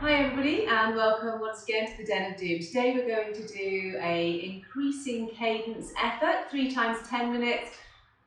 Hi everybody and welcome once again to the Den of Doom. Today we're going to do a increasing cadence effort, 3 times 10 minutes,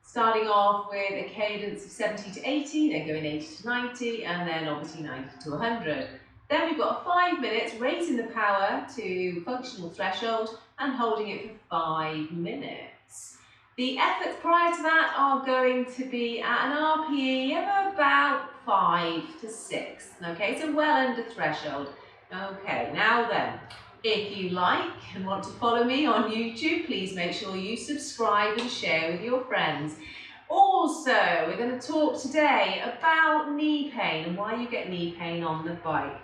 starting off with a cadence of 70 to 80, then going 80 to 90, and then obviously 90 to 100. Then we've got 5 minutes raising the power to functional threshold and holding it for 5 minutes. The efforts prior to that are going to be at an RPE of about 5 to 6, okay, so well under threshold. Okay, now then, if you like and want to follow me on YouTube, please make sure you subscribe and share with your friends. Also, we're going to talk today about knee pain and why you get knee pain on the bike.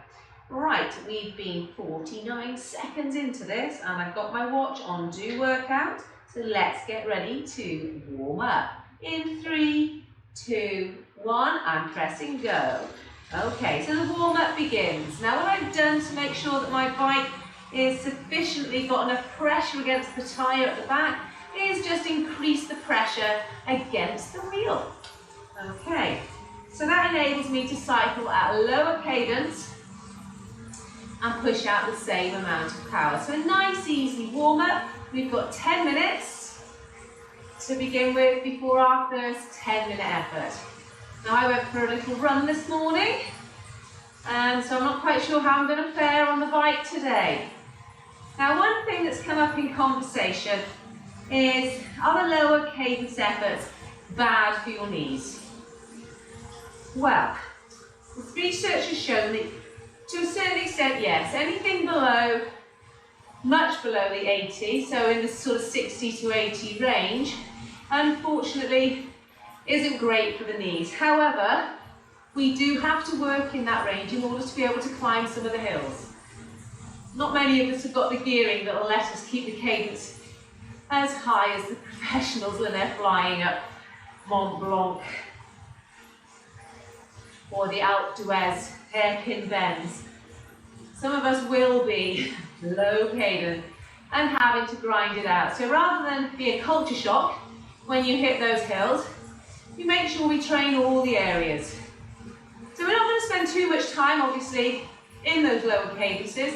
Right, we've been 49 seconds into this and I've got my watch on do workout. So let's get ready to warm up. In 3, 2, 1, I'm pressing go. Okay, so the warm up begins. Now what I've done to make sure that my bike is sufficiently got enough pressure against the tyre at the back is just increase the pressure against the wheel. Okay, so that enables me to cycle at a lower cadence and push out the same amount of power. So a nice easy warm up. We've got 10 minutes to begin with before our first 10-minute effort. Now I went for a little run this morning, and so I'm not quite sure how I'm going to fare on the bike today. Now one thing that's come up in conversation is, are the lower cadence efforts bad for your knees? Well, research has shown that to a certain extent, yes. Anything below, much below the 80, so in the sort of 60 to 80 range, unfortunately isn't great for the knees. However, we do have to work in that range in order to be able to climb some of the hills. Not many of us have got the gearing that will let us keep the cadence as high as the professionals when they're flying up Mont Blanc or the Alpe d'Huez hairpin bends. Some of us will be low cadence and having to grind it out. So rather than be a culture shock when you hit those hills, we make sure we train all the areas. So we're not going to spend too much time, obviously, in those lower cadences.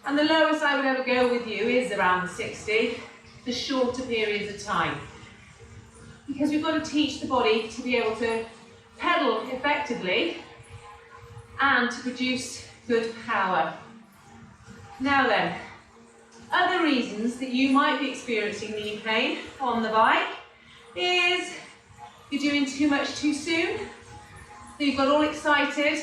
And the lowest I would ever go with you is around the 60, the shorter periods of time. Because we've got to teach the body to be able to pedal effectively and to produce good power. Now then, other reasons that you might be experiencing knee pain on the bike is you're doing too much too soon. So you've got all excited,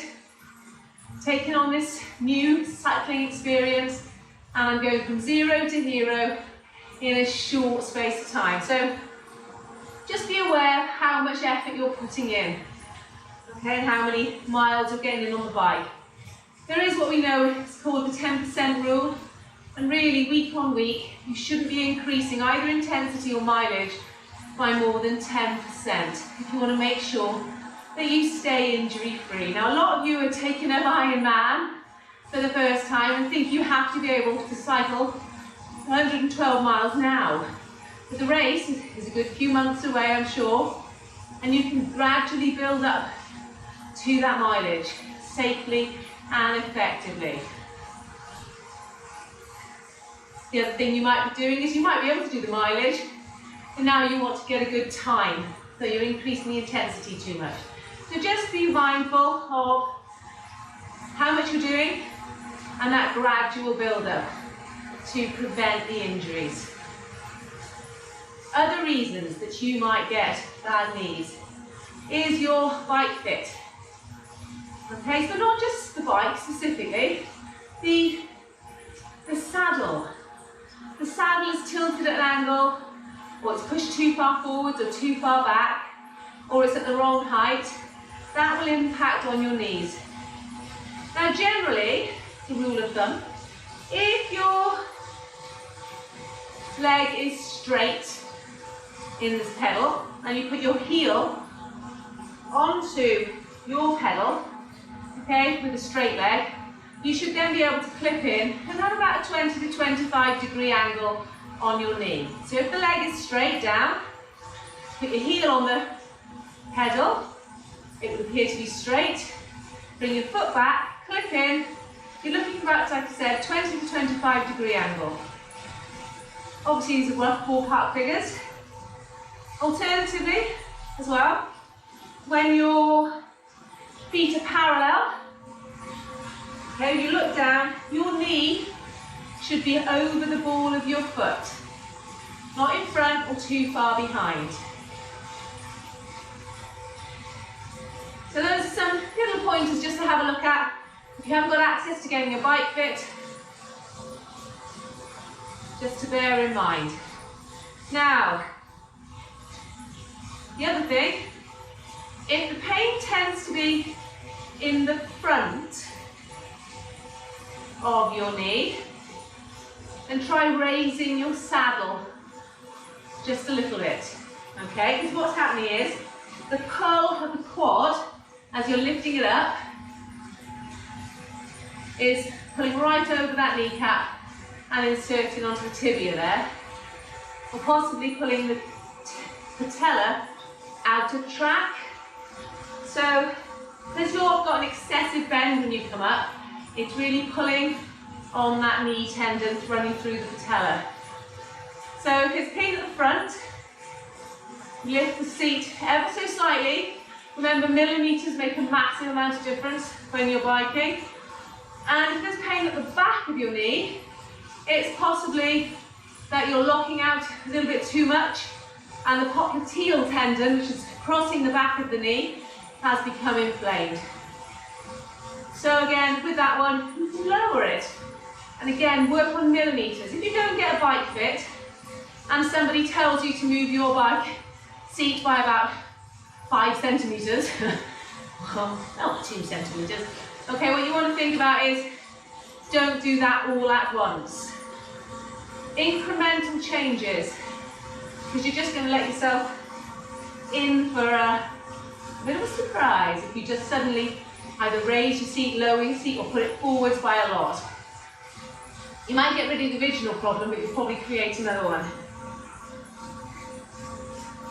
taking on this new cycling experience, and I'm going from 0 to hero in a short space of time. So just be aware of how much effort you're putting in, okay, and how many miles you're getting in on the bike. There is what we know is called the 10% rule, and really week on week you shouldn't be increasing either intensity or mileage by more than 10% if you want to make sure that you stay injury free. Now a lot of you are taking up Ironman for the first time and think you have to be able to cycle 112 miles now. But the race is a good few months away, I'm sure, and you can gradually build up to that mileage safely and effectively. The other thing you might be doing is you might be able to do the mileage, and now you want to get a good time, so you're increasing the intensity too much. So just be mindful of how much you're doing and that gradual build-up to prevent the injuries. Other reasons that you might get bad knees is your bike fit. Okay, so not just the bike specifically, the saddle. The saddle is tilted at an angle, or it's pushed too far forwards or too far back, or it's at the wrong height. That will impact on your knees. Now generally, the rule of thumb, if your leg is straight in this pedal and you put your heel onto your pedal, okay, with a straight leg, you should then be able to clip in and have about a 20 to 25 degree angle on your knee. So if the leg is straight down, put your heel on the pedal, it would appear to be straight, bring your foot back, clip in, about, like I said, 20 to 25-degree angle. Obviously, these are rough ballpark figures. Alternatively, as well, when your feet are parallel, okay, you look down, your knee should be over the ball of your foot, not in front or too far behind. So those are some little pointers just to have a look at. If you haven't got access to getting a bike fit, just to bear in mind. Now, the other thing, if the pain tends to be in the front of your knee, then try raising your saddle just a little bit, okay? Because what's happening is the curl of the quad, as you're lifting it up, is pulling right over that kneecap and inserting onto the tibia there, or possibly pulling the patella out of track. So, because you've got an excessive bend when you come up, it's really pulling on that knee tendon running through the patella. So if it's pain at the front, lift the seat ever so slightly. Remember, millimetres make a massive amount of difference when you're biking. And if there's pain at the back of your knee, it's possibly that you're locking out a little bit too much and the popliteal tendon, which is crossing the back of the knee, has become inflamed. So again, with that one, you can lower it. And again, work on millimetres. If you go and get a bike fit and somebody tells you to move your bike seat by about 5 centimetres, well, not 2 centimetres. Okay, what you want to think about is, don't do that all at once. Incremental changes, because you're just going to let yourself in for a bit of a surprise if you just suddenly either raise your seat, lower your seat, or put it forwards by a lot. You might get rid of the original problem, but you'll probably create another one.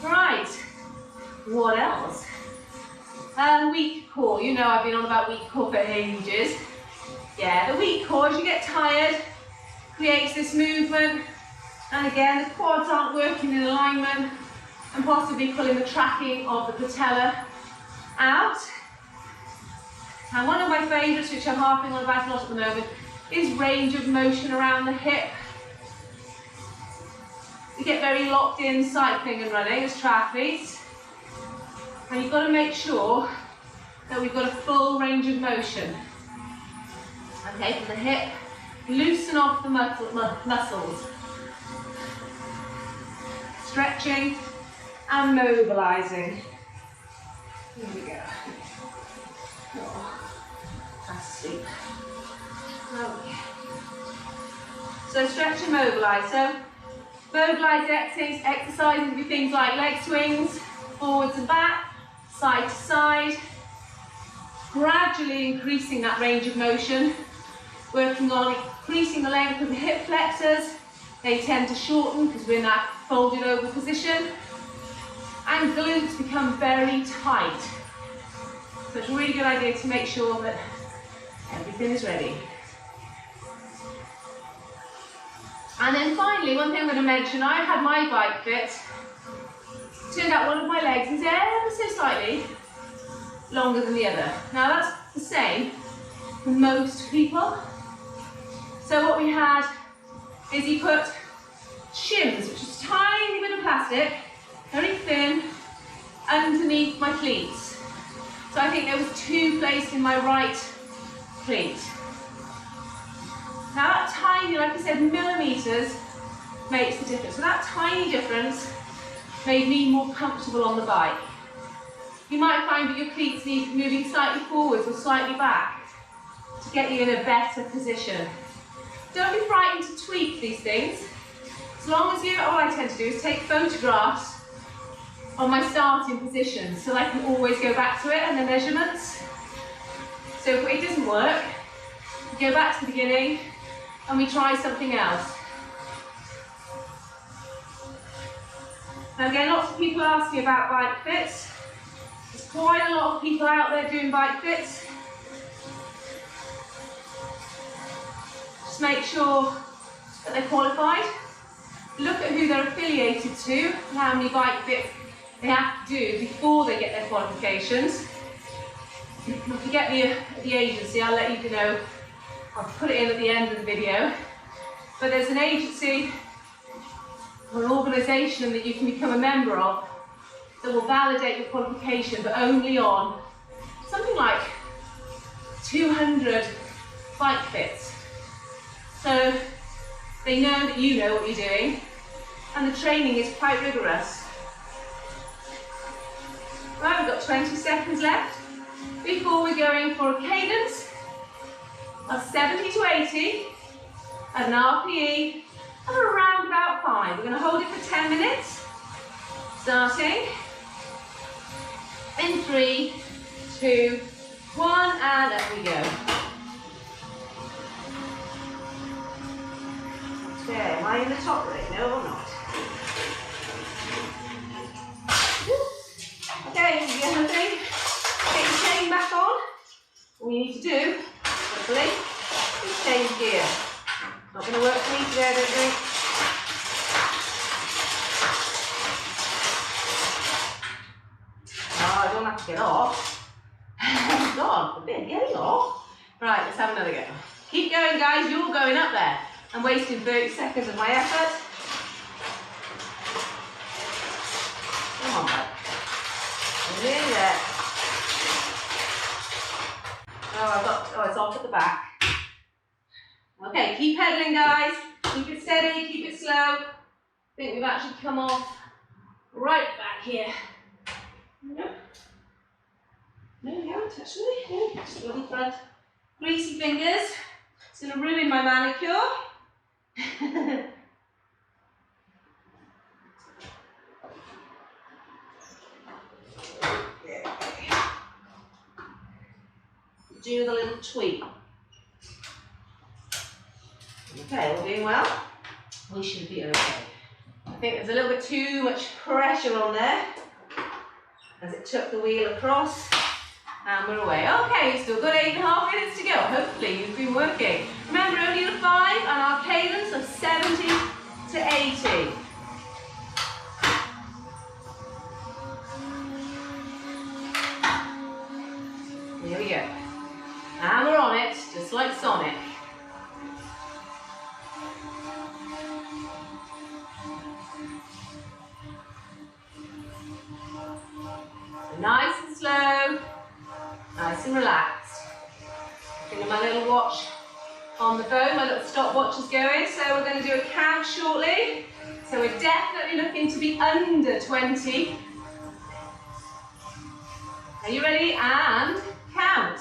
Right, what else? Weak core. You know I've been on about weak core for ages. Yeah, the weak core, as you get tired, creates this movement, and again, the quads aren't working in alignment, and possibly pulling the tracking of the patella out. And one of my favourites, which I'm harping on about a lot at the moment, is range of motion around the hip. We get very locked in cycling and running as triathletes, and you've got to make sure that we've got a full range of motion. Okay, from the hip, loosen off the muscles. Stretching and mobilising. Here we go. Oh, that's sleep. Okay. So stretch and mobilise. So mobilise exercises will be things like leg swings, forwards and back, side to side. Gradually increasing that range of motion. Working on increasing the length of the hip flexors. They tend to shorten because we're in that folded over position. And glutes become very tight. So it's a really good idea to make sure that everything is ready. And then finally, one thing I'm going to mention, I had my bike fit. Turned out one of my legs is ever so slightly longer than the other. Now that's the same for most people. So what we had is you put shims, which is a tiny bit of plastic, very thin, underneath my cleats. So I think there was 2 placed in my right cleat. Now that tiny, like I said, millimetres makes the difference. So that tiny difference made me more comfortable on the bike. You might find that your cleats need moving slightly forwards or slightly back to get you in a better position. Don't be frightened to tweak these things. As long as all I tend to do is take photographs on my starting position so I can always go back to it and the measurements. So if it doesn't work, we go back to the beginning and we try something else. Now again, lots of people ask me about bike fits. There's quite a lot of people out there doing bike fits. Just make sure that they're qualified. Look at who they're affiliated to and how many bike bits they have to do before they get their qualifications. If you get the agency, I'll let you know. I'll put it in at the end of the video. But there's an agency or an organisation that you can become a member of that will validate your qualification, but only on something like 200 bike fits. So they know that you know what you're doing, and the training is quite rigorous. Right, we've got 20 seconds left before we're going for a cadence of 70 to 80 at an RPE of around about 5. We're going to hold it for 10 minutes, starting in 3, 2, 1, and up we go. Okay, am I in the top right? No, I'm not. Okay, here's the other thing. Get your chain back on. All you need to do, hopefully, is change gear. Not going to work for me today, I don't think. Oh, I don't have to get off. God forbid, getting off. Right, let's have another go. Keep going, guys. You're going up there. I'm wasting 30 seconds of my effort. Come on, bud. Nearly there. Oh, it's off at the back. Okay, keep pedaling, guys. Keep it steady, keep it slow. I think we've actually come off right back here. Nope. No, we haven't actually. No, just on the front. Greasy fingers. It's going to ruin my manicure. Do the little tweak. Okay, we're doing well. We should be okay. I think there's a little bit too much pressure on there as it took the wheel across, and we're away. Okay, you've still got 8.5 minutes to go. Hopefully you've been working. Remember, only the 5 and our cadence of 70 to 80. Here we go. And we're on it, just like Sonic. So nice and slow, nice and relaxed. Looking at my little watch on the phone, my little stopwatch is going, so we're going to do a count shortly. So we're definitely looking to be under 20. Are you ready? And count.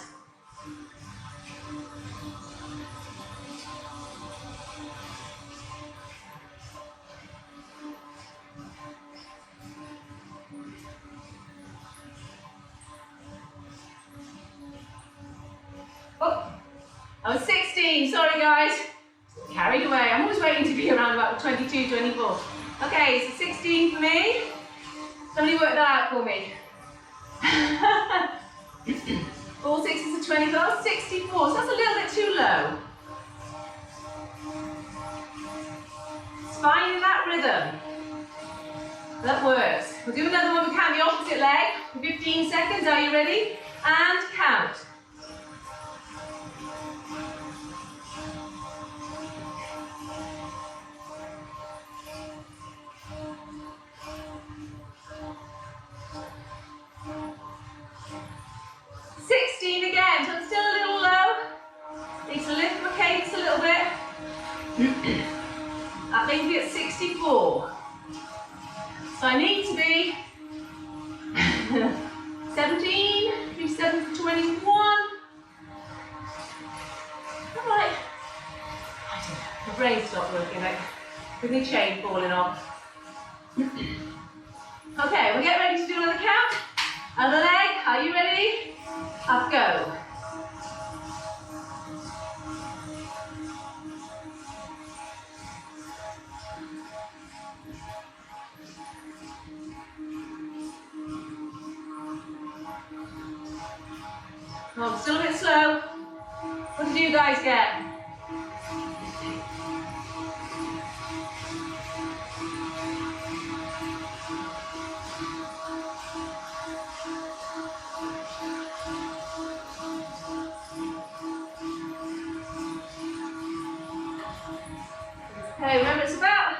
Oh, I was 16, sorry guys. Carried away. I'm always waiting to be around about 22, 24. Okay, so 16 for me. Somebody work that out for me. 4 6s are 24, 64, so that's a little bit too low. It's finding that rhythm. That works. We'll do another one, we count the opposite leg for 15 seconds. Are you ready? And count. Again, so it's still a little low. Need to lift my cadence a little bit. That leaves me at 64. So I need to be 17, 37, 21. Alright. My brain stopped working like with my chain falling off. Okay, we'll get ready to do another count. Other leg, are you ready? Up go. Oh, I'm still a bit slow. What did you guys get? Okay, remember it's about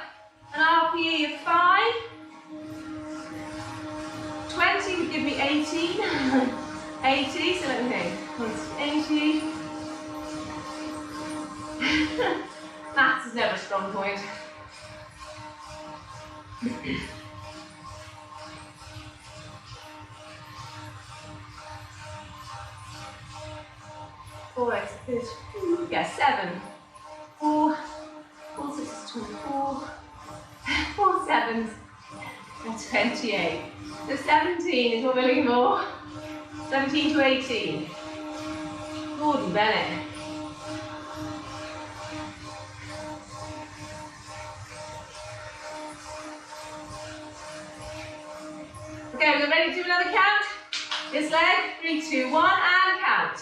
an RPE of 5. 20 would give me 18. 80, so let me think. 80. Maths is never a strong point. Four eights is good. Yeah, 7. 4 6 is 24. 4 sevens and 28. So 17 is what we're looking for. 17 to 18. Gordon Bennett. Okay, we're ready to do another count. This leg, 3, 2, 1, and count.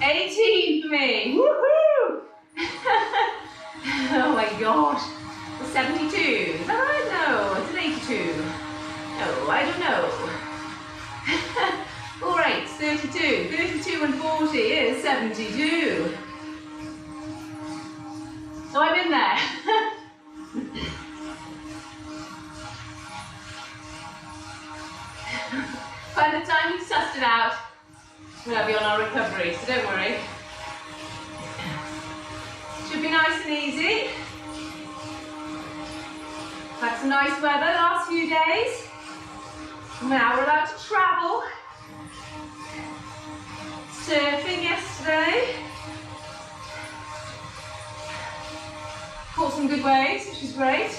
$18 for me. Woohoo! Oh my gosh. 72. Is that right? No, it's an 82. No, I don't know. 4 8s, 32. 32 and 40 is 72. So I'm in there. By the time you've sussed it out, we'll be on our recovery, so don't worry. Should be nice and easy. Had some nice weather the last few days. Now we're allowed to travel. Surfing yesterday. Caught some good waves, which is great.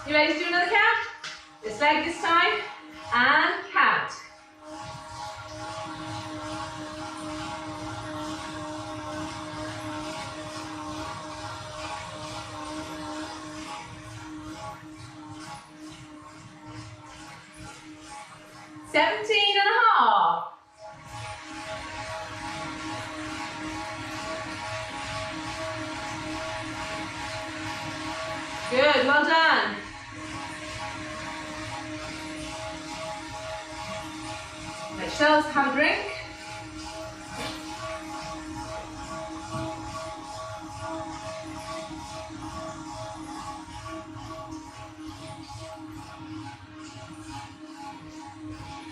You ready to do another count? This leg this time, and count. $17 and a half. Good, well done. Let yourselves have a drink.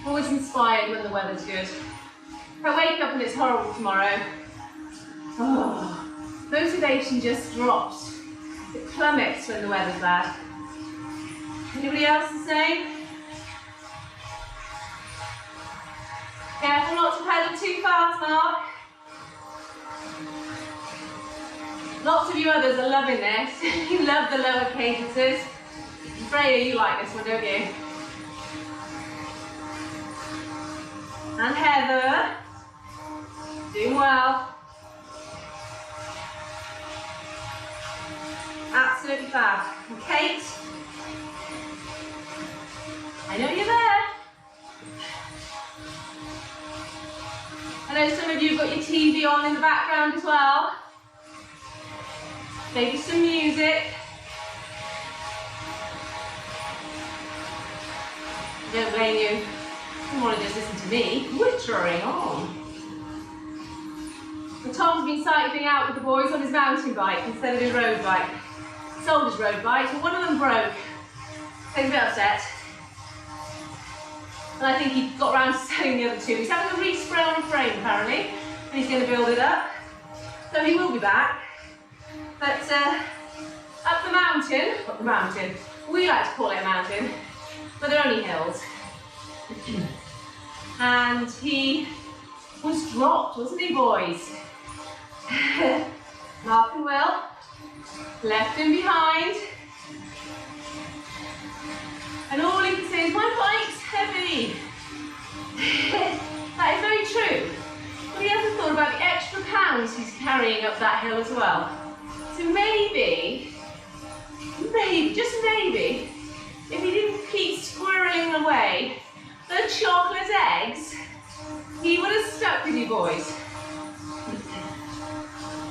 Always inspired when the weather's good. If I wake up and it's horrible tomorrow, motivation just drops. It plummets when the weather's bad. Anybody else the same? Careful not to pedal too fast, Mark. Lots of you others are loving this. You love the lower cadences. Freya, you like this one, don't you? And Heather, doing well. Absolutely fab. And Kate, I know you're there. I know some of you have got your TV on in the background as well. Maybe some music. Don't blame you. You want to just listen to me whittering on. And Tom's been cycling out with the boys on his mountain bike instead of his road bike. He sold his road bike, but one of them broke. So he's a bit upset. And I think he got round to selling the other two. He's having a respray on a frame apparently, and he's going to build it up. So he will be back. But up the mountain, we like to call it a mountain, but they're only hills. And he was dropped, wasn't he, boys? Mark and Will left him behind. And all he can say is, my bike's heavy. That is very true. But he hasn't thought about the extra pounds he's carrying up that hill as well. So maybe, just maybe, if he didn't keep squirreling away the chocolate eggs, he would have stuck with you boys.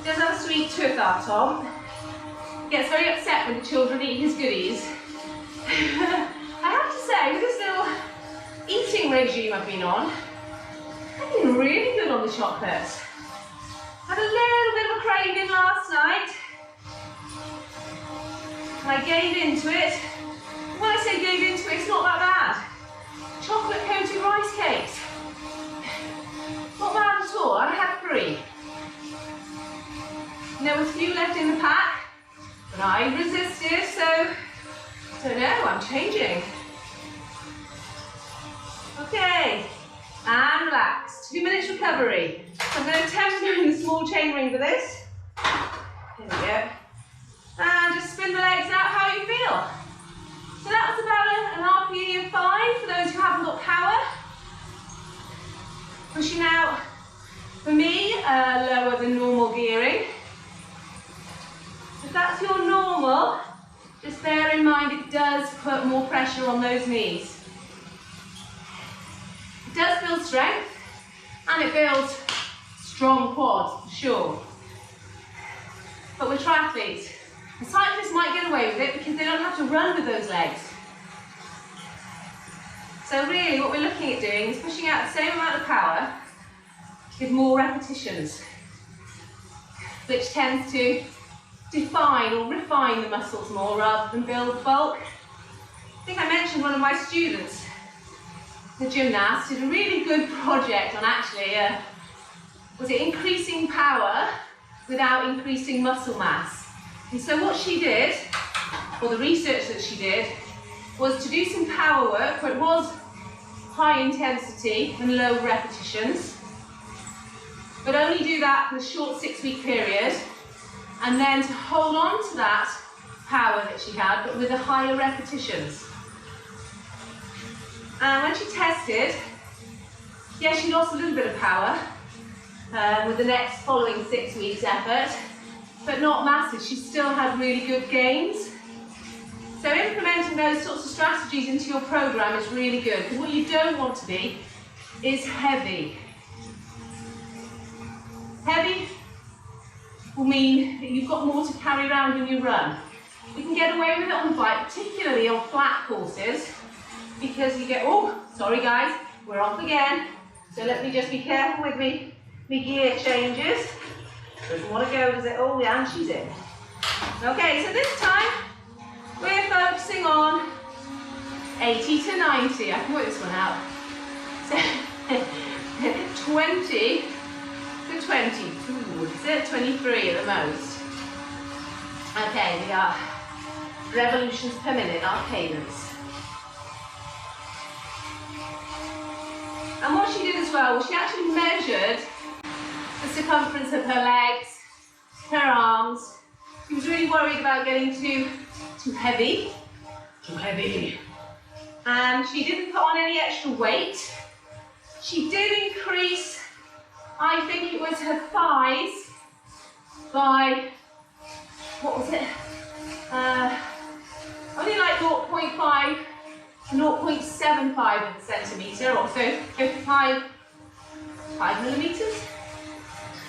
does have a sweet tooth, our Tom. Gets very upset when the children eat his goodies. I have to say, with this little eating regime I've been on, I've been really good on the chocolates. Had a little bit of a craving last night. And I gave into it. When I say gave into it, it's not that bad. Chocolate coated rice cakes. Not bad at all. I had 3. And there was a few left in the pack, but I resisted, so no, I'm changing. Okay, and relax. 2 minutes recovery. So I'm going to attempt doing the small chain ring for this. Here we go. And just spin the legs out how you feel. So that was about an RPE of 5 for those who haven't got power. Pushing out, for me, lower than normal gearing. If that's your normal, just bear in mind it does put more pressure on those knees. It does build strength, and it builds strong quads, for sure. But with triathletes, the cyclists might get away with it because they don't have to run with those legs. So really what we're looking at doing is pushing out the same amount of power with more repetitions, which tends to define or refine the muscles more rather than build bulk. I think I mentioned one of my students, the gymnast, did a really good project on actually, was it increasing power without increasing muscle mass? And so what she did, or the research that she did, was to do some power work where it was high intensity and low repetitions, but only do that for a short 6-week period, and then to hold on to that power that she had, but with the higher repetitions. And when she tested, yeah, she lost a little bit of power with the next following 6 weeks effort, but not massive. She still had really good gains. So implementing those sorts of strategies into your program is really good, because what you don't want to be is heavy. Heavy will mean that you've got more to carry around when you run. You can get away with it on the bike, particularly on flat courses, because you get, oh, sorry guys, we're off again. So let me just be careful with me gear changes. Doesn't want to go, does it? Oh, yeah, and she's in. Okay, so this time we're focusing on 80 to 90. I can work this one out. So 20 to 22, is it? 23 at the most. Okay, we are revolutions per minute, our cadence. And what she did as well was she actually measured the circumference of her legs, her arms. She was really worried about getting too heavy. And she didn't put on any extra weight. She did increase, I think it was her thighs by, what was it? Only like 0.5 to 0.75 centimetre, or so 5 millimetres?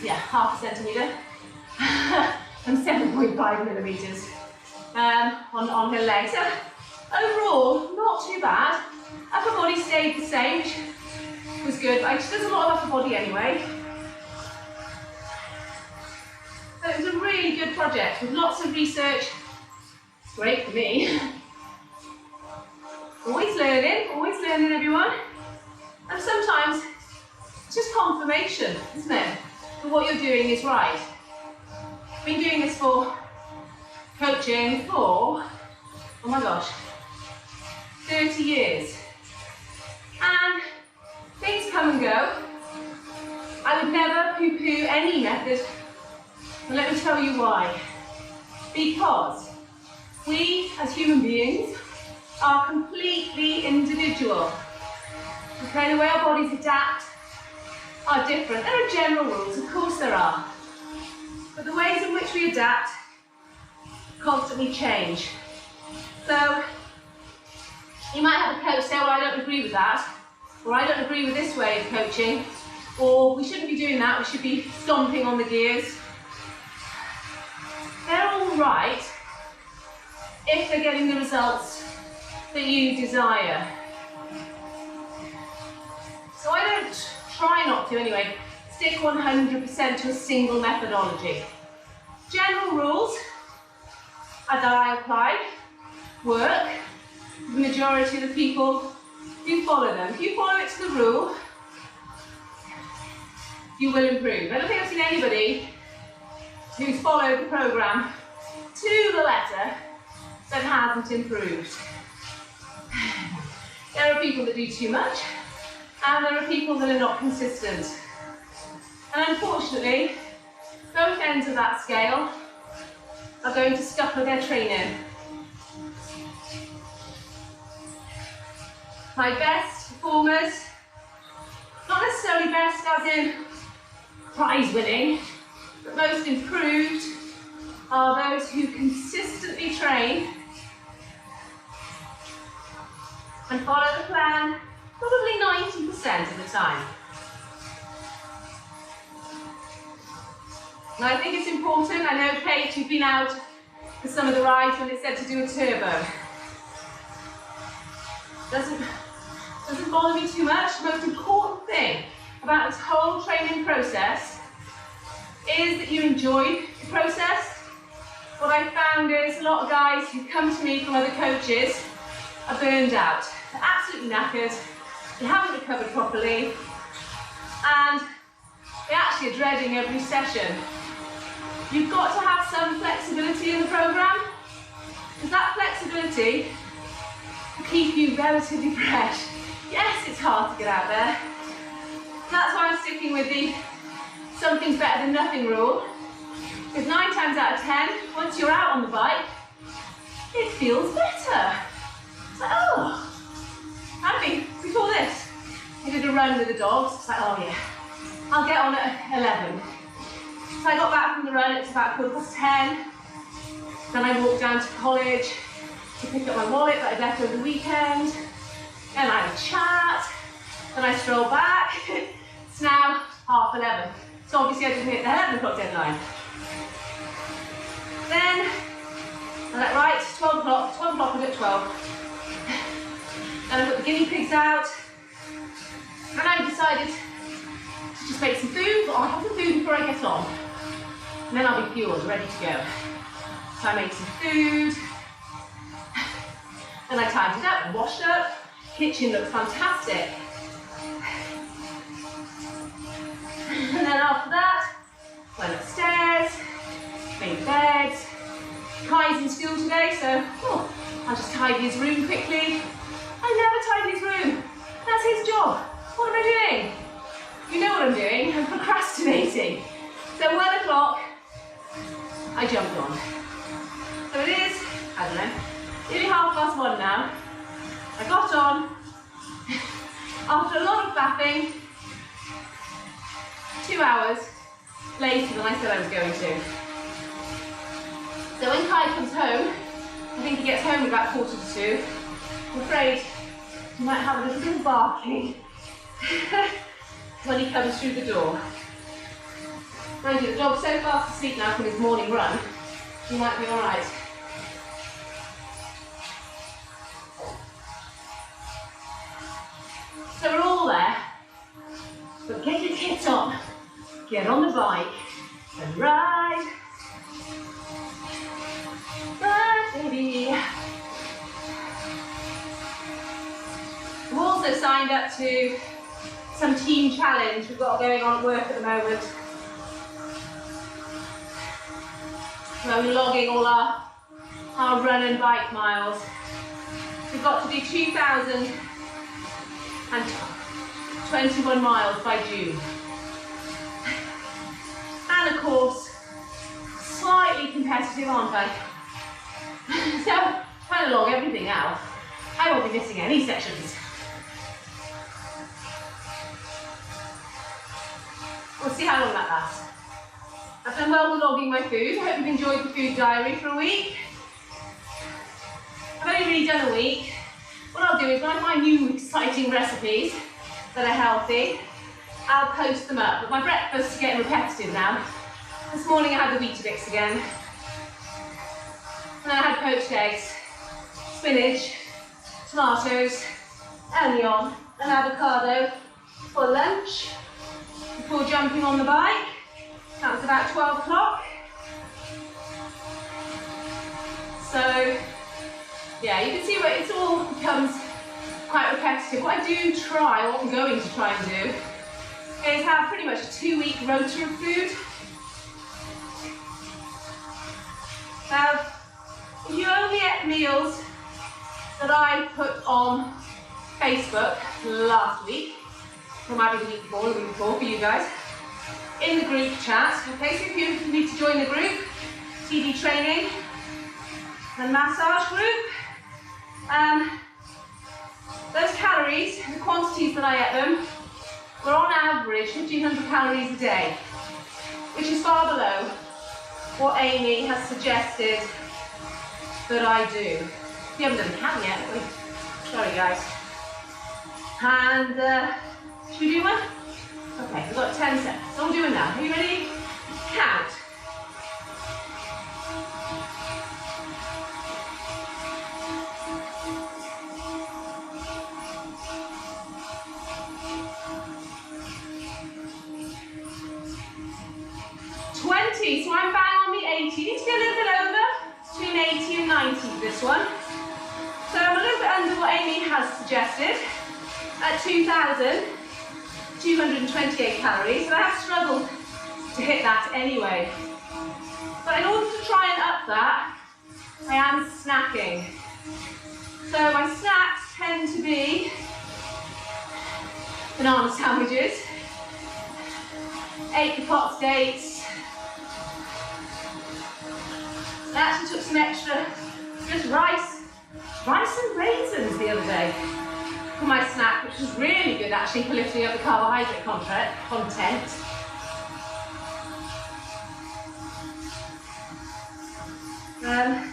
Yeah, half a centimetre. And 7.5 millimetres on her leg. So overall, not too bad. Upper body stayed the same, which was good. She does a lot of upper body anyway. So it was a really good project with lots of research. It's great for me. Always learning everyone. And sometimes it's just confirmation, isn't it? That what you're doing is right. I've been doing this for coaching for, oh my gosh, 30 years. And things come and go. I would never poo-poo any method. And let me tell you why. Because we, as human beings, are completely individual. Okay, the way our bodies adapt are different. There are general rules, of course there are. But the ways in which we adapt constantly change. So, you might have a coach say, well, I don't agree with that, or I don't agree with this way of coaching, or we shouldn't be doing that, we should be stomping on the gears. they're all right if they're getting the results that you desire. So I don't try not to anyway, stick 100% to a single methodology. General rules that I apply work. The majority of the people do follow them. If you follow it to the rule, you will improve. I don't think I've seen anybody who's followed the program to the letter that hasn't improved. There are people that do too much, and there are people that are not consistent. And unfortunately, both ends of that scale are going to scupper their training. My best performers, not necessarily best as in prize winning, but most improved are those who consistently train and follow the plan probably 90% of the time. And I think it's important, I know Kate, you've been out for some of the rides when it said to do a turbo. Doesn't bother me too much. The most important thing about this whole training process is that you enjoy the process. What I found is a lot of guys who come to me from other coaches are burned out. They're absolutely knackered, they haven't recovered properly, and they actually are dreading every session. You've got to have some flexibility in the program, because that flexibility will keep you relatively fresh. Yes, it's hard to get out there. That's why I'm sticking with the something's better than nothing rule. Because 9 times out of 10, once you're out on the bike, it feels better. It's like, oh, I mean, before this, I did a run with the dogs. It's like, oh yeah, I'll get on at 11. So I got back from the run, it's about 10:15. Then I walked down to college to pick up my wallet that I'd left over the weekend. Then I had a chat. Then I strolled back. It's now 11:30. So obviously I didn't hit the 11 o'clock deadline. Then I'm like, right, 12 o'clock, I'm at 12. Then I put the guinea pigs out. And I decided to just make some food, but I'll have the food before I get on. And then I'll be fueled, ready to go. So I made some food. Then I tidied up and washed up. Kitchen looked fantastic. And then after that, went upstairs, made beds. Kai's in school today, so I'll just tidy his room quickly. I never tidy his room. That's his job. What am I doing? You know what I'm doing. I'm procrastinating. So 1 o'clock, I jumped on. So it is, I don't know, nearly 1:30 now. I got on. After a lot of faffing, 2 hours later than I said I was going to. So when Kai comes home, I think he gets home about 1:45. I'm afraid he might have a little bit of barking when he comes through the door. Mind you, the dog's so fast asleep now from his morning run, he might be alright. So we're all there, but get your kit on, get on the bike, and ride. Ride, baby. I've also signed up to some team challenge we've got going on at work at the moment. Where we're logging all our run and bike miles. We've got to do 2,021 miles by June. And of course, slightly competitive, aren't I? So, trying to log everything out. I won't be missing any sessions. We'll see how long that lasts. I've done well with logging my food. I hope you've enjoyed the food diary for a week. I've only really done a week. What I'll do is when I find new exciting recipes that are healthy, I'll post them up. But my breakfasts are getting repetitive now. This morning I had the Weetabix again. And then I had poached eggs, spinach, tomatoes, onion and avocado for lunch before jumping on the bike. That was about 12 o'clock. So yeah, you can see where it all becomes quite repetitive. What I do try, what I'm going to try and do, is have pretty much a 2-week rota of food. Now, if you only ate meals that I put on Facebook last week, or maybe the week before for you guys, in the group chat, okay, so if you need to join the group, TD training and massage group, those calories, the quantities that I ate them, were on average 1,500 calories a day, which is far below what Amy has suggested that I do. We haven't done the count yet, have we? Sorry guys. And should we do one? Okay, we've got 10 seconds. So I'm doing that. Are you ready? Count. So I'm bang on the 80. You need to be a little bit over, between 80 and 90 for this one. So I'm a little bit under what Amy has suggested at 2,228 calories. So I have struggled to hit that anyway. But in order to try and up that, I am snacking. So my snacks tend to be banana sandwiches, apricot dates. I actually took some extra, just rice and raisins the other day for my snack, which was really good actually for lifting up the carbohydrate content. But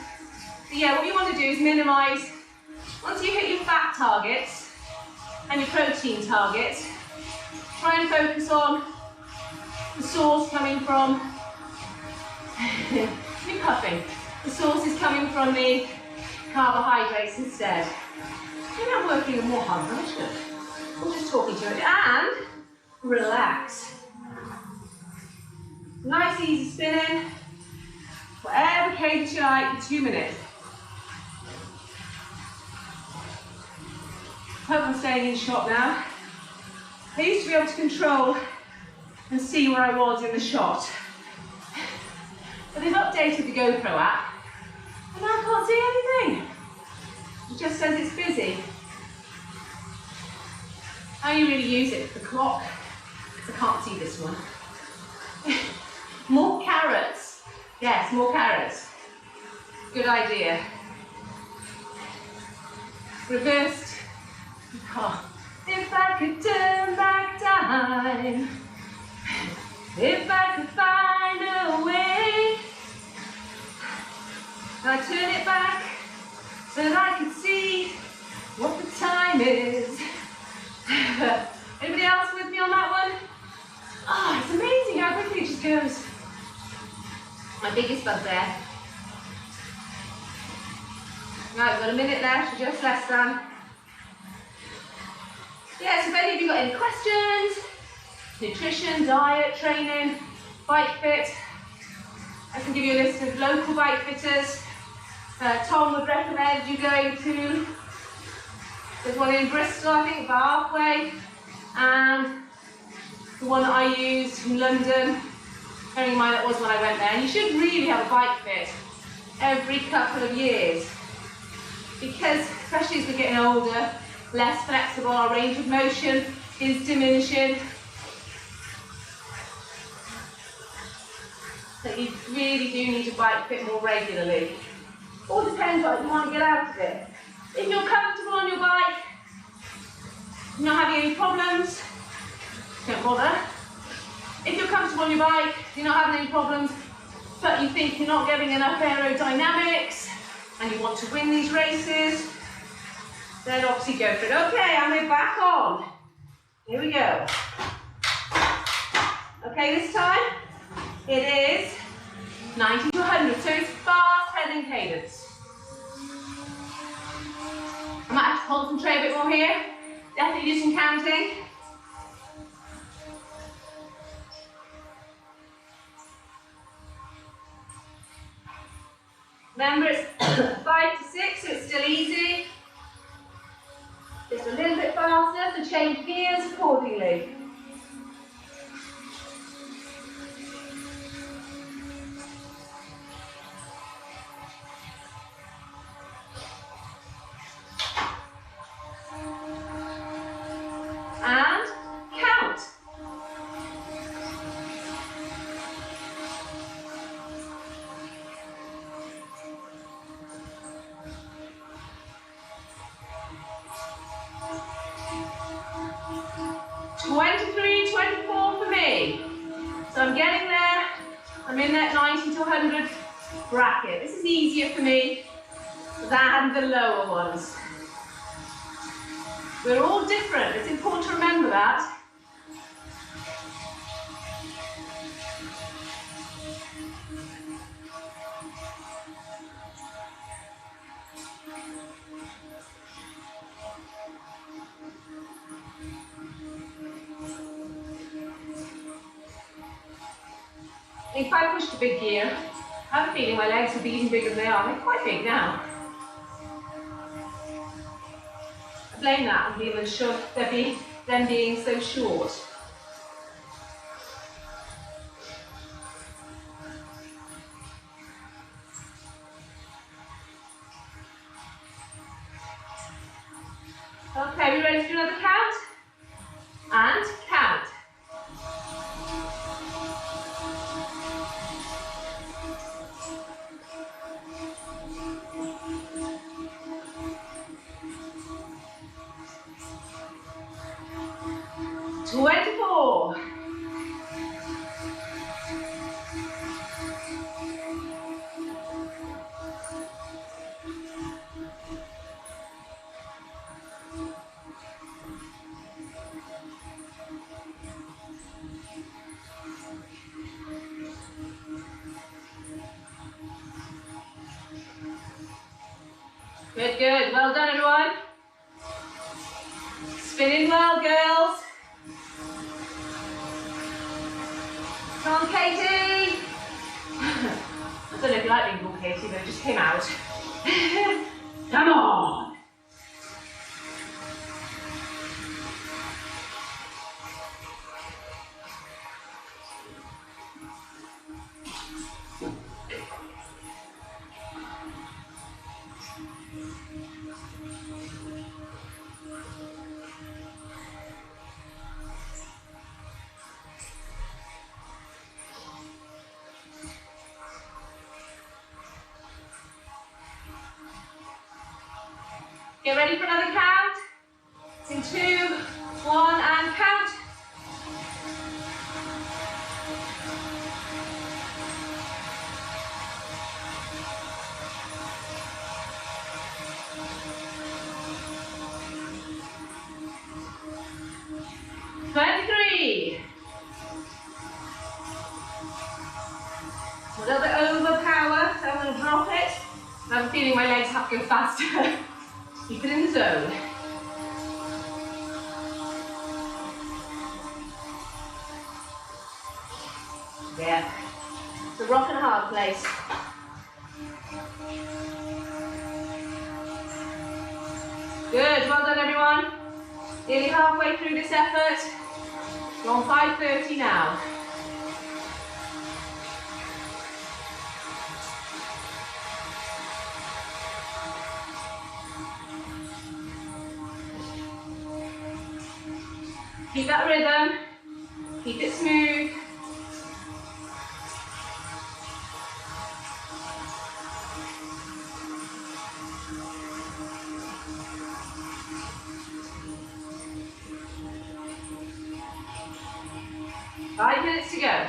yeah, what you want to do is minimise, once you hit your fat targets and your protein targets, try and focus on the source coming from you're puffing. The source is coming from the carbohydrates instead. Maybe I'm working more hard than I should. I'm just talking to it. And relax. Nice easy spinning. Whatever cadence you like for 2 minutes. Hope I'm staying in shot now. I used to be able to control and see where I was in the shot. But they've updated the GoPro app, and now I can't see anything. It just says it's busy. I only really use it for the clock, because I can't see this one. More carrots. Yes, more carrots. Good idea. Reversed. Oh. If I could turn back time, if I could find a way, I'd turn it back so that I could see what the time is. Anybody else with me on that one? Oh, it's amazing how quickly it just goes. My biggest bugbear. Right, we've got a minute left, or just less than. Yeah, so if any of you got any questions, nutrition, diet, training, bike fit, I can give you a list of local bike fitters. Tom would recommend you going to, there's one in Bristol, I think, Barkway, and the one that I used in London, bearing in mind that was when I went there. And you should really have a bike fit every couple of years, because especially as we're getting older, less flexible, our range of motion is diminishing. So you really do need to bike fit more regularly. All depends what you want to get out of it. If you're comfortable on your bike, you're not having any problems, don't bother. If you're comfortable on your bike, you're not having any problems, but you think you're not getting enough aerodynamics, and you want to win these races, then obviously go for it. Okay, and we're back on. Here we go. Okay, this time it is 90 to 100, so it's fast heading 10 cadence. I might have to concentrate a bit more here. Definitely do some counting. Remember, it's 5 to 6, so it's still easy. Just a little bit faster, so change gears accordingly. And count. For me. So I'm getting there. I'm in that 90 to 100 bracket. This is easier for me than the lower ones. We're all different. It's important to remember that. If I pushed a big gear, I have a feeling my legs would be even bigger than they are. They're quite big now. I blame that on them being so short. Okay, we ready to do another count? And count. Good, good. Well done, everyone. Spinning well, girls. Come on, Katie. I don't know if you like being called Katie, but it just came out. Come on. Get ready for another count. It's in 2, 1, and count. A little bit overpower, so I'm going to drop it. I have a feeling my legs have to go faster. Keep it in the zone. Yeah, it's a rock and a hard place. Good, well done everyone. Nearly halfway through this effort. We're on 5:30 now. Keep that rhythm, keep it smooth. Five minutes to go.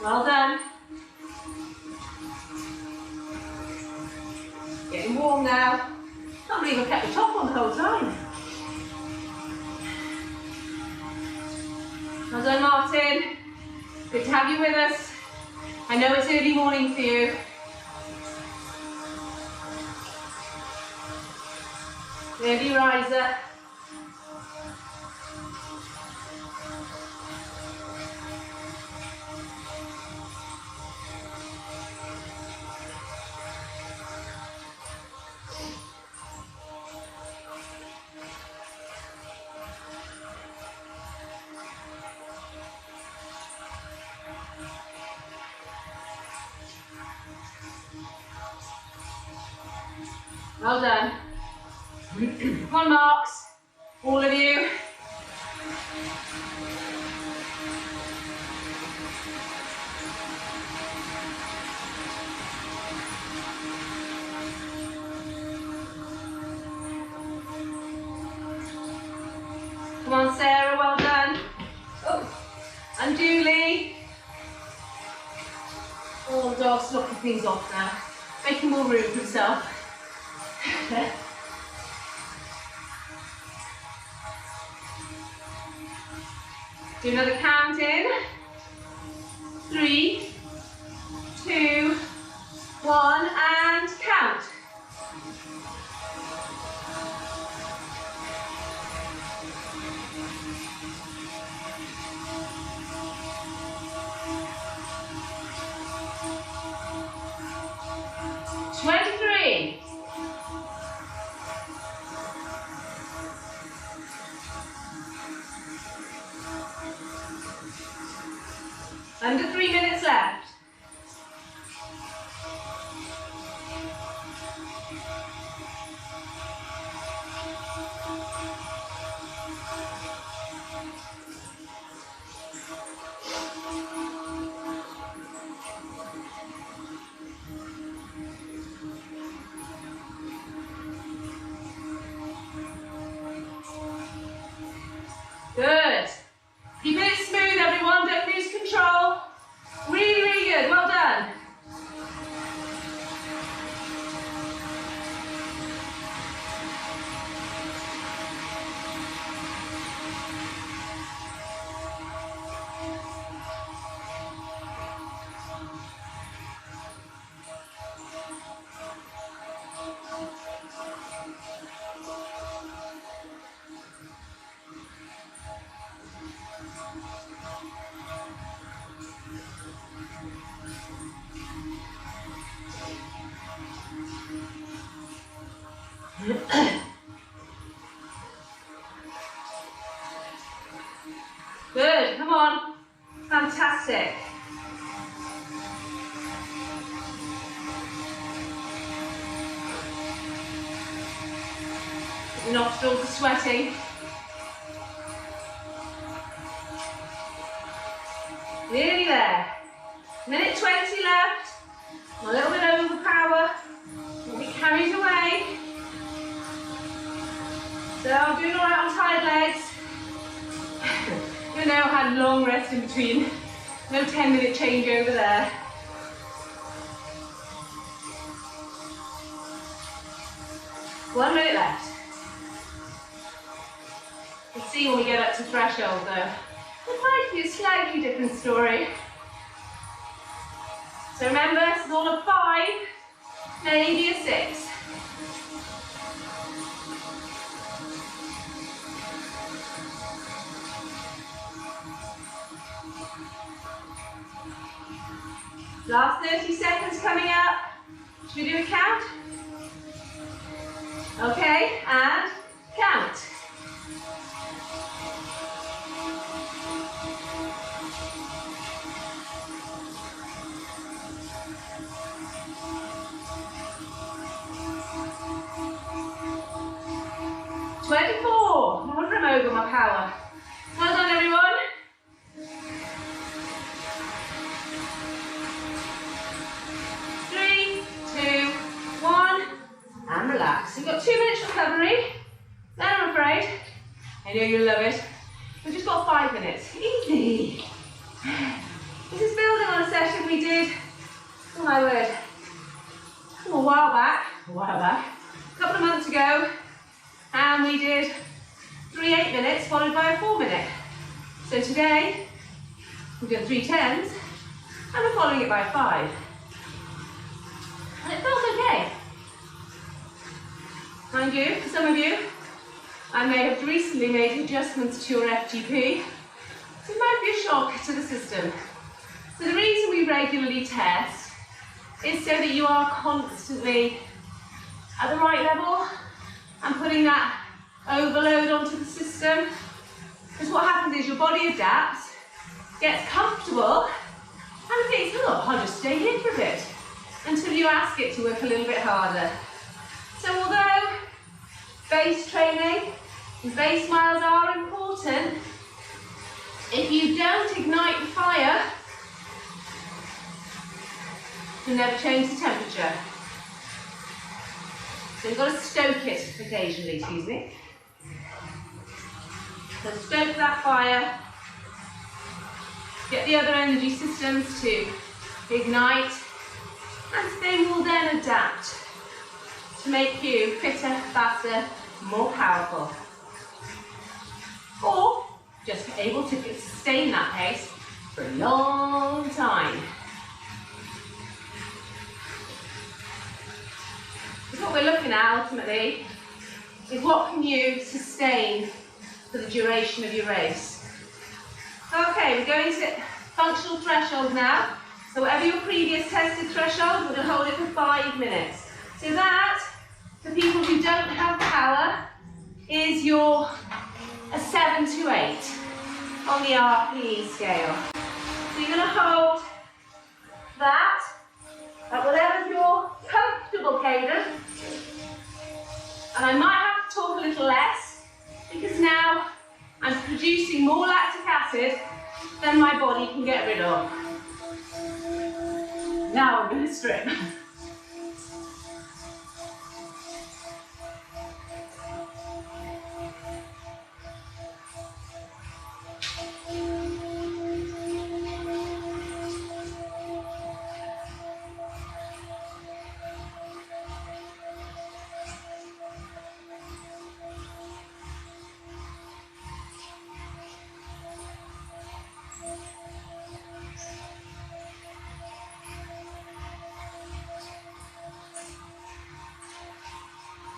Well done. Getting warm now. Can't believe I kept the top on the whole time. Well done, Martin. Good to have you with us. I know it's early morning for you. Early riser. Well done. Come on, Marks. All of you. Come on, Sarah, well done. Oh, and Julie. Oh, the dog's knocking things off now. Making more room for himself. Do another count in. 3, 2, 1, and count. Under 3 minutes left. Good. Keep it smooth, everyone. Don't lose control. Really, really good. Well done. Good, come on. Fantastic. Your nostrils are sweating. Nearly there. Minute 20 left. A little bit over power. Don't be carried away. So I'm doing all right on tired legs. You know, I had long rest in between. No 10-minute changeover there. One minute left. We'll see when we get up to threshold though. It might be a slightly different story. So remember, this is all a 5, maybe a 6. Last 30 seconds coming up. Should we do a count? Okay, and count. No wonder I'm over my power. Well done, everyone. And relax. You've got 2 minutes recovery. Then I'm afraid. I know you'll love it. We've just got 5 minutes. Easy. This is building on a session we did, oh my word, a while back, a couple of months ago, and we did 3 8 minutes followed by a 4 minute. So today, we've done 3 10s, and we're following it by 5. And it feels okay. Mind you, for some of you, I may have recently made adjustments to your FTP, so it might be a shock to the system. So the reason we regularly test is so that you are constantly at the right level and putting that overload onto the system. Because what happens is your body adapts, gets comfortable, and thinks, oh, I'll just stay here for a bit until you ask it to work a little bit harder. So although base training and base miles are important, if you don't ignite the fire, you'll never change the temperature. So you've got to stoke it occasionally, excuse me. So stoke that fire, get the other energy systems to ignite, and they will then adapt to make you fitter, faster, more powerful. Or just able to sustain that pace for a long time. So what we're looking at ultimately is what can you sustain for the duration of your race. Okay, we're going to functional threshold now. So whatever your previous tested threshold, we're going to hold it for 5 minutes. So that, for people who don't have power, is your a 7 to 8 on the RPE scale. So you're going to hold that at whatever your comfortable cadence. And I might have to talk a little less because now I'm producing more lactic acid than my body can get rid of. Now I'm going to strip.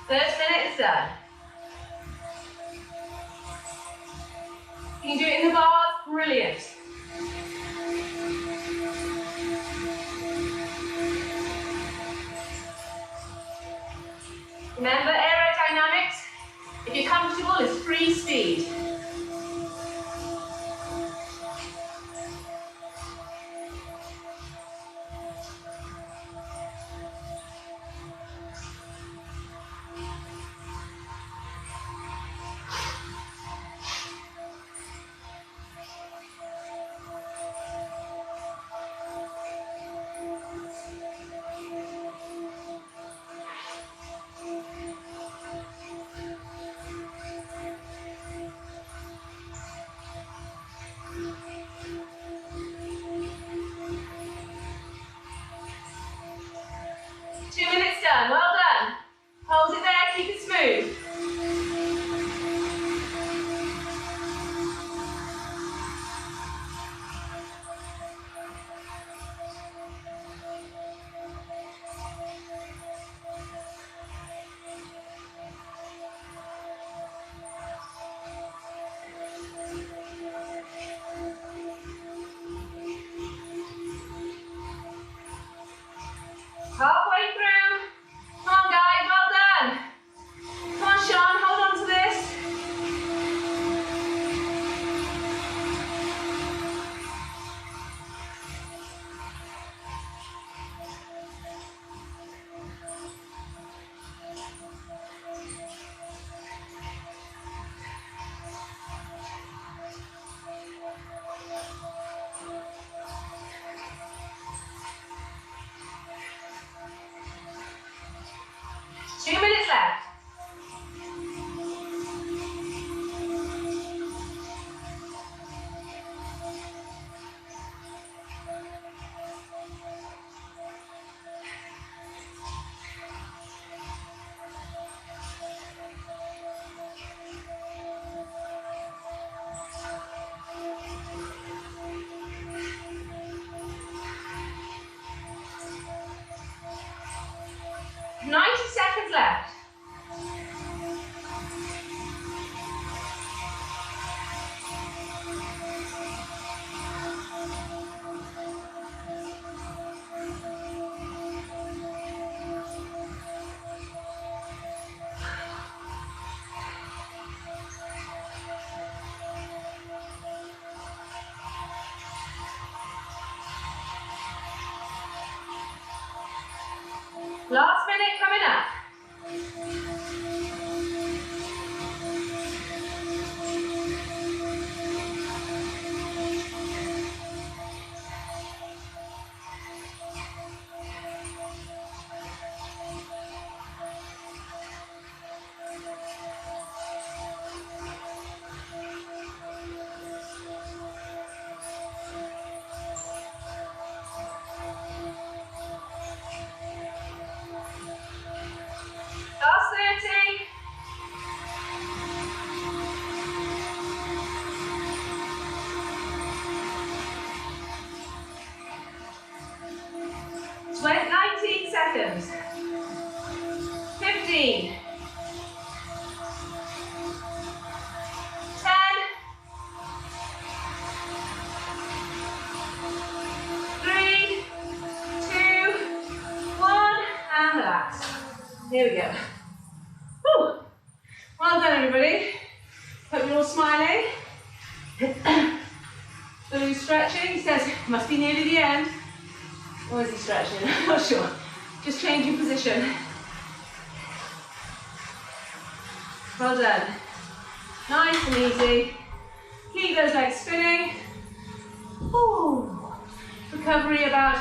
First minute is done. You can do it in the bars, brilliant. Remember aerodynamics, if you're comfortable, is free speed. Last minute coming up. Last 30. Wait 19 seconds. 15. 10. 3, 2, 1, and relax. Here we go. Whew. Well done, everybody. Hope you're all smiling. Lou's stretching. He says, must be nearly the end. Or is he stretching? I'm not sure. Just changing position. Well done. Nice and easy. Keep those legs spinning. Ooh. Recovery about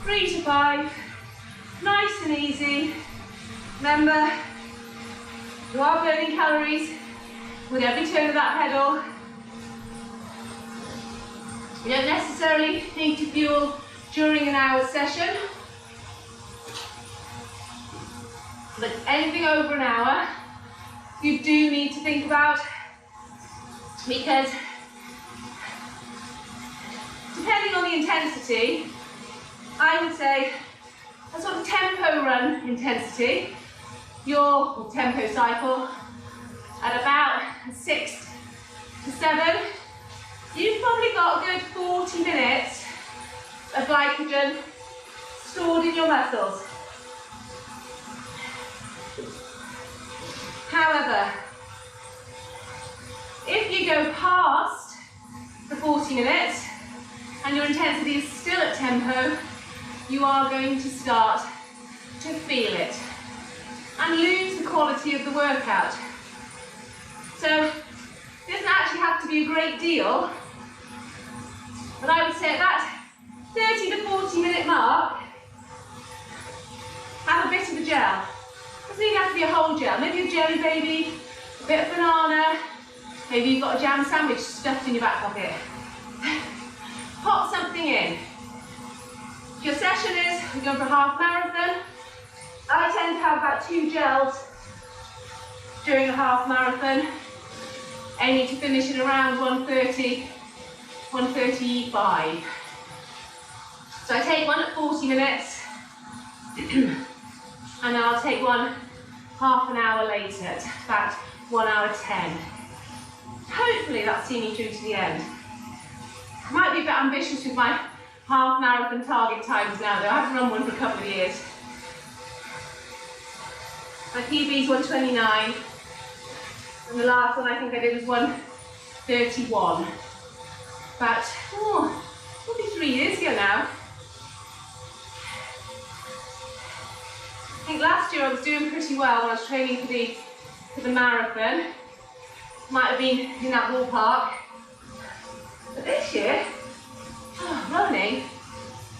3 to 5. Nice and easy. Remember, you are burning calories with every turn of that pedal. You don't necessarily need to fuel during an hour session, but anything over an hour you do need to think about, because depending on the intensity, I would say a sort of tempo run intensity, your tempo cycle at about 6 to 7, you've probably got a good 40 minutes of glycogen stored in your muscles. However, if you go past the 40 minutes and your intensity is still at tempo, you are going to start to feel it and lose the quality of the workout. So it doesn't actually have to be a great deal, but I would say at that 30 to 40 minute mark, have a bit of a gel. It doesn't even have to be a whole gel, maybe a jelly baby, a bit of banana, maybe you've got a jam sandwich stuffed in your back pocket. Pop something in. If your session is, we're going for a half marathon, I tend to have about 2 gels during a half marathon, aiming to finish at around 1:30, 1:35. So I take one at 40 minutes, and then I'll take one half an hour later, at about 1:10. Hopefully that's seen me through to the end. I might be a bit ambitious with my half marathon target times now though, I haven't run one for a couple of years. My PB is 1:29, and the last one I think I did was 1:31. About, probably 3 years ago now. I think last year I was doing pretty well when I was training for the marathon. Might have been in that ballpark. But this year, running,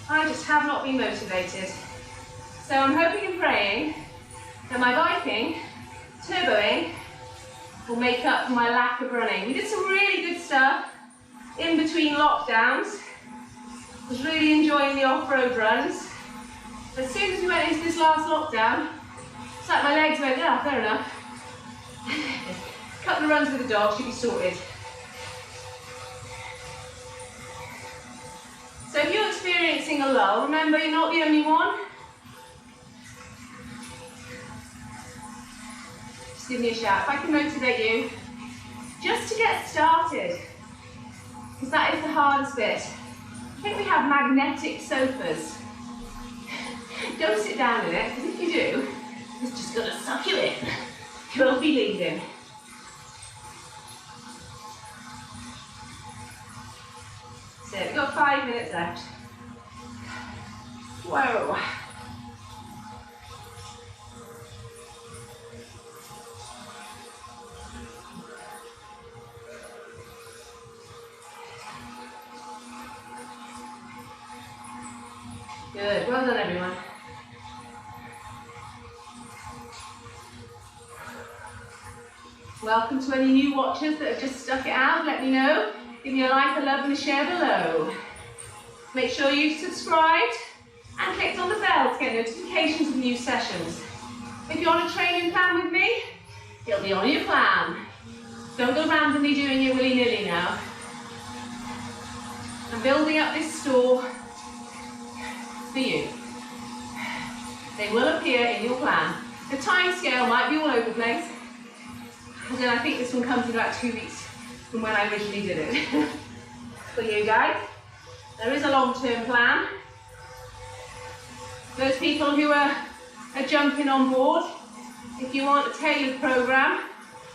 I just have not been motivated. So I'm hoping and praying that my biking, turboing, will make up for my lack of running. We did some really good stuff in between lockdowns. I was really enjoying the off-road runs. As soon as we went into this last lockdown, it's like my legs went, yeah, fair enough. A couple of runs with the dog should be sorted. So if you're experiencing a lull, remember you're not the only one. Just give me a shout if I can motivate you just to get started, because that is the hardest bit. I think we have magnetic sofas. Don't sit down in it, because if you do, it's just going to suck you in. You'll be leaving. So we've got 5 minutes left. Whoa. Good, well done everyone. Welcome to any new watchers that have just stuck it out. Let me know. Give me a like, a love and a share below. Make sure you've subscribed and clicked on the bell to get notifications of new sessions. If you're on a training plan with me, it'll be on your plan. Don't go randomly doing it willy-nilly now. I'm building up this store for you. They will appear in your plan. The time scale might be all over the place. And then I think this one comes in about 2 weeks from when I originally did it. For you guys, there is a long-term plan. Those people who are jumping on board, if you want a tailored program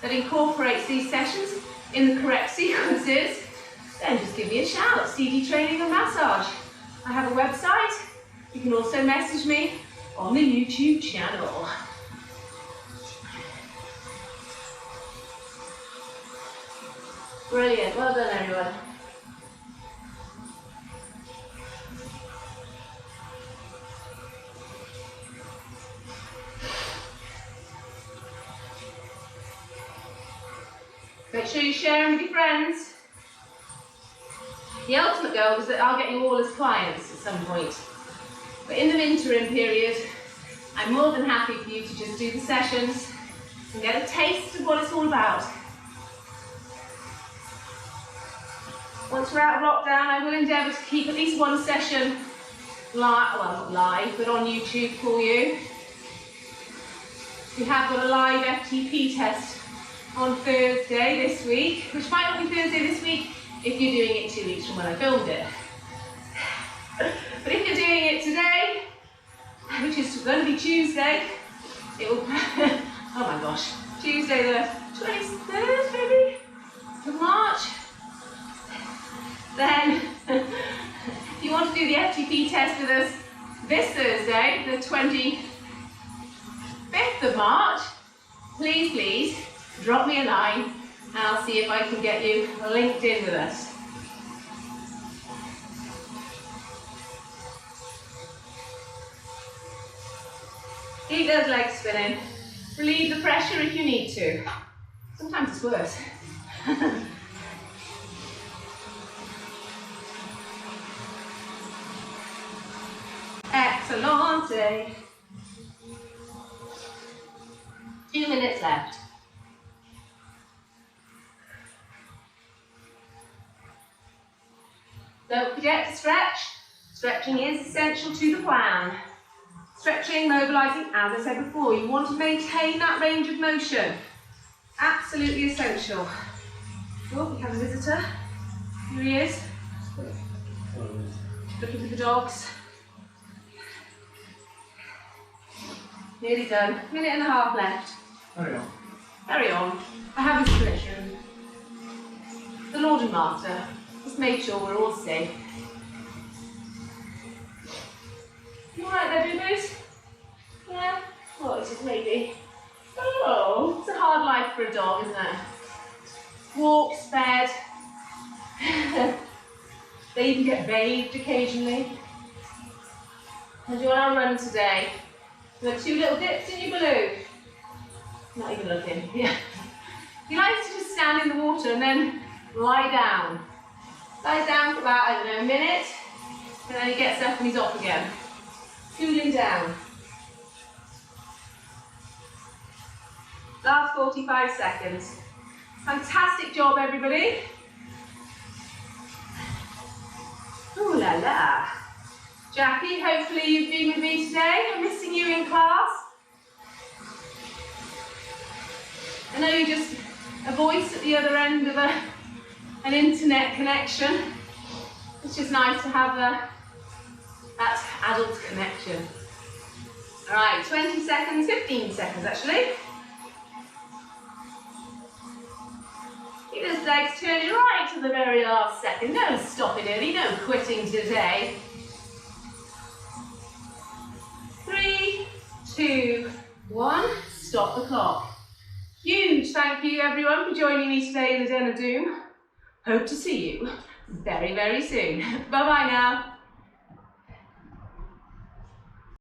that incorporates these sessions in the correct sequences, then just give me a shout. CD Training and Massage. I have a website. You can also message me on the YouTube channel. Brilliant, well done everyone. Make sure you're sharing with your friends. The ultimate goal is that I'll get you all as clients at some point. But in the interim period, I'm more than happy for you to just do the sessions and get a taste of what it's all about. Once we're out of lockdown, I will endeavour to keep at least one session live, well not live, but on YouTube for you. We have got a live FTP test on Thursday this week, which might not be Thursday this week if you're doing it 2 weeks from when I filmed it. But if you're doing it today, which is going to be Tuesday, it will, oh my gosh, Tuesday the 23rd maybe, of March. Then, if you want to do the FTP test with us this Thursday, the 25th of March, please drop me a line and I'll see if I can get you linked in with us. Keep those legs spinning. Relieve the pressure if you need to. Sometimes it's worse. Excellent. 2 minutes left. Don't forget to stretch. Stretching is essential to the plan. Stretching, mobilising, as I said before, you want to maintain that range of motion. Absolutely essential. Oh, we have a visitor. Here he is. Looking for the dogs. Nearly done. Minute and a half left. Carry on. Carry on. I have his permission. The Lord and Master. Just make sure we're all safe. You alright there, boo-boos? Yeah? Oh, it's just maybe. Oh, it's a hard life for a dog, isn't it? Walks, fed. They even get bathed occasionally. And you want to run today? You have 2 little dips in your balloon. Not even looking. Yeah. He likes to just stand in the water and then lie down. Lies down for about, I don't know, a minute, and then he gets up and he's off again. Cooling down. Last 45 seconds. Fantastic job, everybody. Ooh la la. Jackie, hopefully you've been with me today. I'm missing you in class. I know you're just a voice at the other end of an internet connection. It's just nice to have that adult connection. All right, 20 seconds, 15 seconds actually. Keep those legs turning right to the very last second. No stopping early, no quitting today. 3, 2, 1, stop the clock. Huge thank you everyone for joining me today in the Den of Doom. Hope to see you very, very soon. Bye bye now.